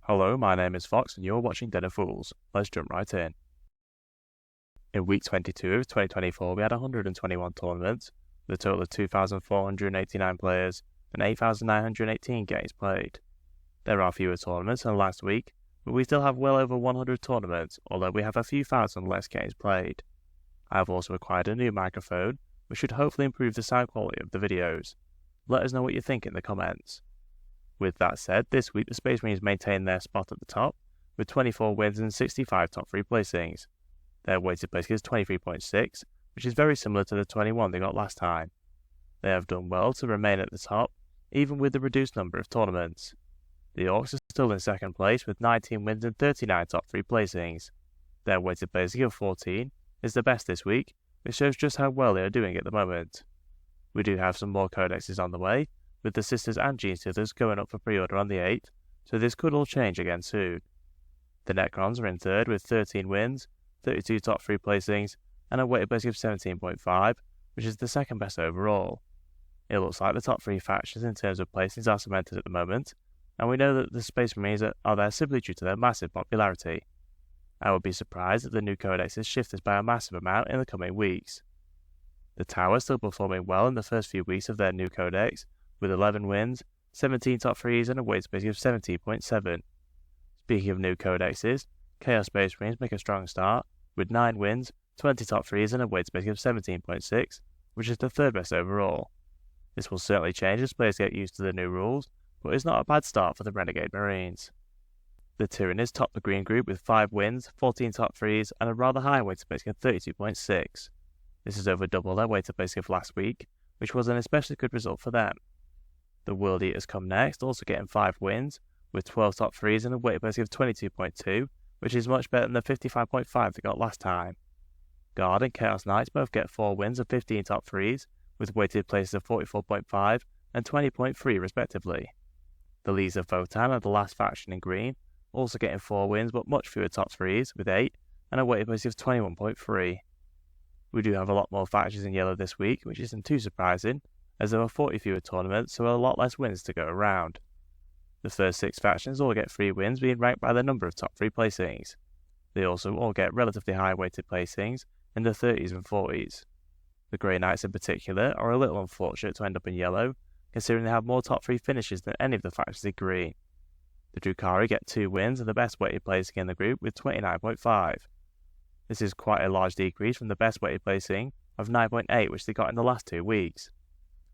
Hello, my name is Fox and you're watching Den of Fools. Let's jump right in. In week 22 of 2024 we had 121 tournaments, with a total of 2,489 players and 8,918 games played. There are fewer tournaments than last week, but we still have well over 100 tournaments, although we have a few thousand less games played. I have also acquired a new microphone, which should hopefully improve the sound quality of the videos. Let us know what you think in the comments. With that said, this week the Space Marines maintained their spot at the top, with 24 wins and 65 top 3 placings. Their weighted placing is 23.6, which is very similar to the 21 they got last time. They have done well to remain at the top, even with the reduced number of tournaments. The Orcs are still in second place with 19 wins and 39 top 3 placings. Their weighted placing of 14 is the best this week, which shows just how well they are doing at the moment. We do have some more codexes on the way, with the Sisters and Gene Stealers going up for pre-order on the 8th, so this could all change again soon. The Necrons are in third with 13 wins, 32 top 3 placings, and a weighted placing of 17.5, which is the second best overall. It looks like the top 3 factions in terms of placings are cemented at the moment, and we know that the Space Marines are there simply due to their massive popularity. I would be surprised if the new codexes shift this by a massive amount in the coming weeks. The Tower is still performing well in the first few weeks of their new codex, with 11 wins, 17 top 3s and a weighted placing of 17.7. Speaking of new codexes, Chaos Space Marines make a strong start, with 9 wins, 20 top 3s and a weighted placing of 17.6, which is the third best overall. This will certainly change as players get used to the new rules, but it's not a bad start for the Renegade Marines. The Tyranids top the green group with 5 wins, 14 top 3s and a rather high weighted placing of 32.6. This is over double their weighted placing of last week, which was an especially good result for them. The World Eaters come next, also getting 5 wins, with 12 top 3s and a weighted placing of 22.2, which is much better than the 55.5 they got last time. Guard and Chaos Knights both get 4 wins and 15 top 3s, with weighted places of 44.5 and 20.3 respectively. The Lees of Votan are the last faction in green, also getting 4 wins but much fewer top 3s, with 8, and a weighted placing of 21.3. We do have a lot more factions in yellow this week, which isn't too surprising, as there are 40 fewer tournaments, so a lot less wins to go around. The first 6 factions all get 3 wins, being ranked by the number of top 3 placings. They also all get relatively high weighted placings in the 30s and 40s. The Grey Knights in particular are a little unfortunate to end up in yellow, considering they have more top 3 finishes than any of the factions in green. The Drukhari get 2 wins and the best weighted placing in the group with 29.5. This is quite a large decrease from the best weighted placing of 9.8 which they got in the last 2 weeks.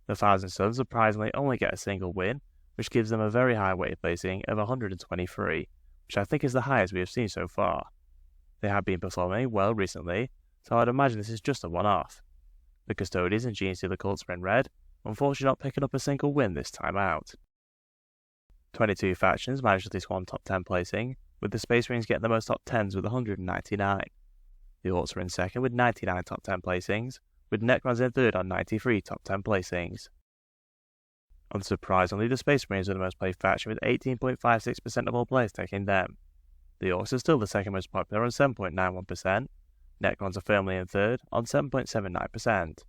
The Thousand Sons surprisingly only get a single win, which gives them a very high weighted placing of 123, which I think is the highest we have seen so far. They have been performing well recently, so I'd imagine this is just a one-off. The Custodians and Gene Stealer cults are in red, unfortunately not picking up a single win this time out. 22 factions managed at least one top 10 placing, with the Space Marines getting the most top 10s with 199. The Orcs are in second with 99 top 10 placings, with Necrons in third on 93 top 10 placings. Unsurprisingly, the Space Marines are the most played faction with 18.56% of all players taking them. The Orcs are still the second most popular on 7.91%, Necrons are firmly in third on 7.79%.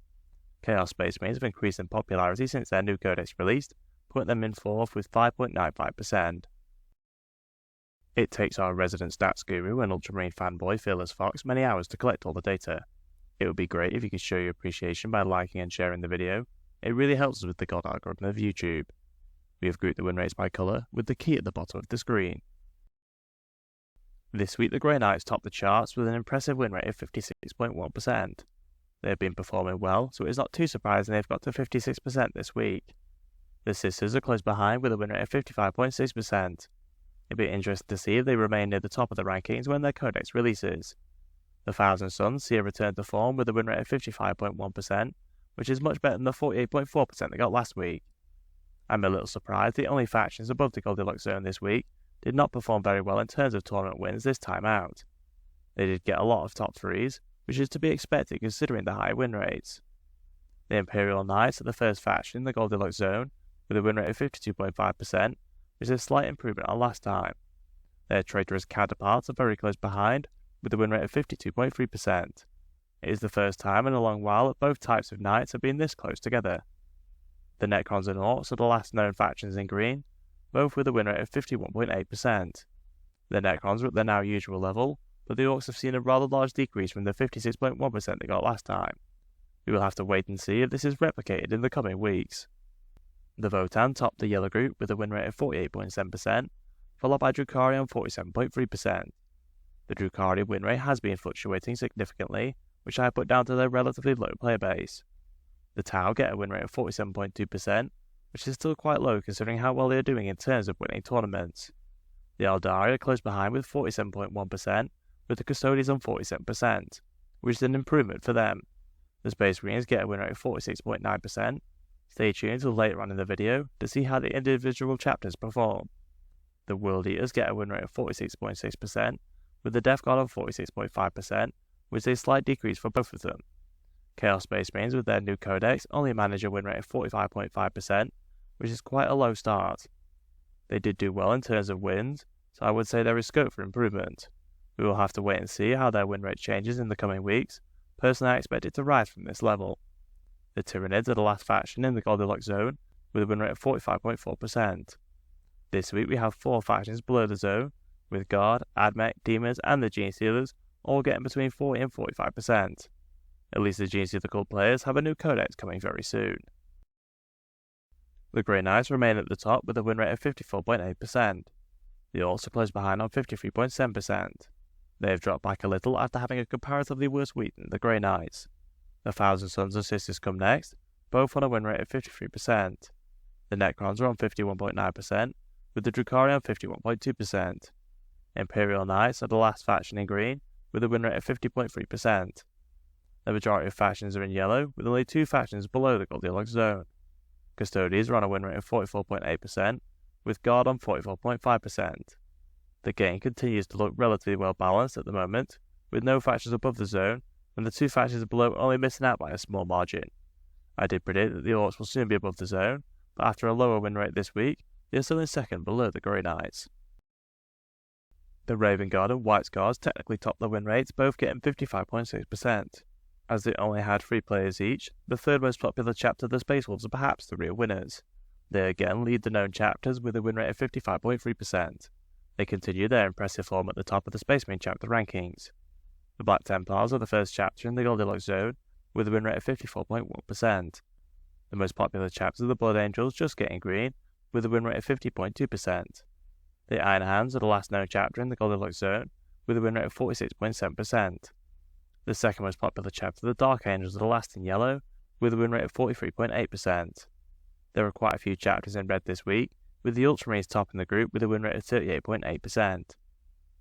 Chaos Space Marines have increased in popularity since their new codex released, putting them in fourth with 5.95%. It takes our resident stats guru and Ultramarine fanboy Fearless Fox many hours to collect all the data. It would be great if you could show your appreciation by liking and sharing the video. It really helps us with the God algorithm of YouTube. We have grouped the win rates by colour, with the key at the bottom of the screen. This week the Grey Knights top the charts with an impressive win rate of 56.1%. They have been performing well, so it is not too surprising they've got to 56% this week. The Sisters are close behind with a win rate of 55.6%. It'd be interesting to see if they remain near the top of the rankings when their codex releases. The Thousand Sons see a return to form with a win rate of 55.1%, which is much better than the 48.4% they got last week. I'm a little surprised the only factions above the Goldilocks zone this week did not perform very well in terms of tournament wins this time out. They did get a lot of top 3s, which is to be expected considering the high win rates. The Imperial Knights are the first faction in the Goldilocks zone, with a win rate of 52.5%, which is a slight improvement on last time. Their traitorous counterparts are very close behind, with a win rate of 52.3%. It is the first time in a long while that both types of knights have been this close together. The Necrons and Orcs are the last known factions in green, both with a win rate of 51.8%. The Necrons are at their now usual level, but the Orcs have seen a rather large decrease from the 56.1% they got last time. We will have to wait and see if this is replicated in the coming weeks. The Votann topped the yellow group with a win rate of 48.7%, followed by Drukhari on 47.3%. The Drukhari win rate has been fluctuating significantly, which I have put down to their relatively low player base. The Tau get a win rate of 47.2%, which is still quite low considering how well they are doing in terms of winning tournaments. The Eldari are close behind with 47.1%, with the Custodians on 47%, which is an improvement for them. The Space Marines get a win rate of 46.9%. Stay tuned till later on in the video to see how the individual chapters perform. The World Eaters get a win rate of 46.6%, with the Death Guard on 46.5%, which is a slight decrease for both of them. Chaos Space Marines with their new Codex only manage a win rate of 45.5%, which is quite a low start. They did do well in terms of wins, so I would say there is scope for improvement. We will have to wait and see how their win rate changes in the coming weeks. Personally, I expect it to rise from this level. The Tyranids are the last faction in the Goldilocks zone, with a win rate of 45.4%. This week we have 4 factions below the zone, with Guard, Admech, Demons and the Gene Stealers all getting between 40 and 45%. At least the Gene Stealer Cult players have a new Codex coming very soon. The Grey Knights remain at the top with a win rate of 54.8%. The Orcs are close behind on 53.7%. They have dropped back a little after having a comparatively worse week than the Grey Knights. The Thousand Sons and Sisters come next, both on a win rate of 53%. The Necrons are on 51.9%, with the Drukhari on 51.2%. Imperial Knights are the last faction in green, with a win rate of 50.3%. The majority of factions are in yellow, with only 2 factions below the Goldilocks zone. Custodians are on a win rate of 44.8%, with Guard on 44.5%. The game continues to look relatively well balanced at the moment, with no factions above the zone, and the 2 factions below only missing out by a small margin. I did predict that the Orcs will soon be above the zone, but after a lower win rate this week, they are still in second below the Grey Knights. The Raven Guard and White Guards technically top the win rates, both getting 55.6%. As they only had 3 players each, the third most popular chapter, the Space Wolves, are perhaps the real winners. They again lead the known chapters with a win rate of 55.3%. They continue their impressive form at the top of the Space Marine chapter rankings. The Black Templars are the first chapter in the Goldilocks zone, with a win rate of 54.1%. The most popular chapter are the Blood Angels, just getting green, with a win rate of 50.2%. The Iron Hands are the last known chapter in the Goldilocks zone, with a win rate of 46.7%. The second most popular chapter, the Dark Angels, are the last in yellow, with a win rate of 43.8%. There are quite a few chapters in red this week, with the Ultramarines topping the group with a win rate of 38.8%.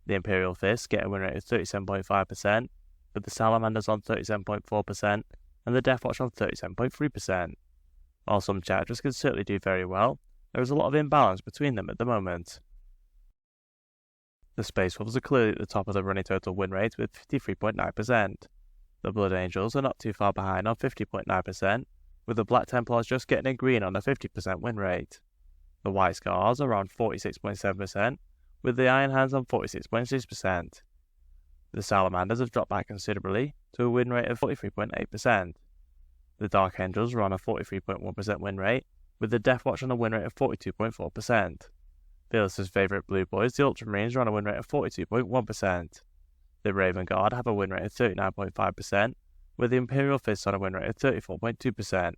The Imperial Fists get a win rate of 37.5%, with the Salamanders on 37.4%, and the Deathwatch on 37.3%. While some chapters can certainly do very well, there is a lot of imbalance between them at the moment. The Space Wolves are clearly at the top of the running total win rate with 53.9%. The Blood Angels are not too far behind on 50.9%, with the Black Templars just getting in green on a 50% win rate. The White Scars are on 46.7%, with the Iron Hands on 46.6%. The Salamanders have dropped back considerably to a win rate of 43.8%. The Dark Angels are on a 43.1% win rate, with the Deathwatch on a win rate of 42.4%. Fearless's favourite Blue Boys, the Ultramarines, are on a win rate of 42.1%. The Raven Guard have a win rate of 39.5%, with the Imperial Fists on a win rate of 34.2%.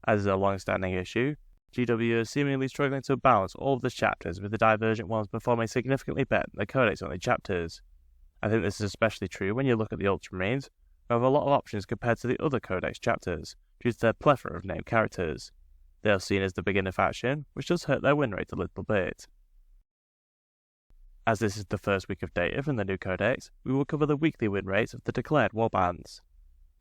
As is a long-standing issue, GW is seemingly struggling to balance all of the chapters, with the divergent ones performing significantly better than the Codex-only chapters. I think this is especially true when you look at the Ultramarines, who have a lot of options compared to the other Codex chapters, due to their plethora of named characters. They are seen as the beginner faction, which does hurt their win rate a little bit. As this is the first week of data from the new Codex, we will cover the weekly win rates of the declared warbands.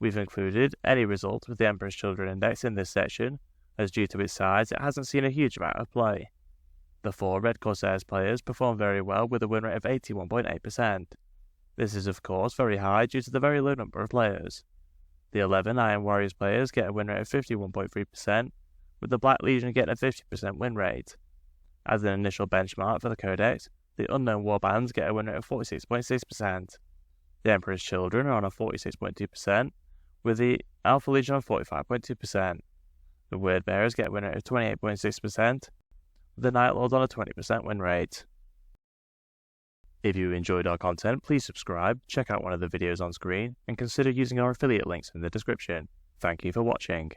We've included any result with the Emperor's Children Index in this section, as due to its size it hasn't seen a huge amount of play. The 4 Red Corsairs players perform very well with a win rate of 81.8%. This is of course very high due to the very low number of players. The 11 Iron Warriors players get a win rate of 51.3%, with the Black Legion getting a 50% win rate. As an initial benchmark for the Codex, the Unknown Warbands get a win rate of 46.6%. The Emperor's Children are on a 46.2%, with the Alpha Legion on 45.2%. The Word Bearers get a win rate of 28.6%, with the Night Lords on a 20% win rate. If you enjoyed our content, please subscribe, check out one of the videos on screen, and consider using our affiliate links in the description. Thank you for watching.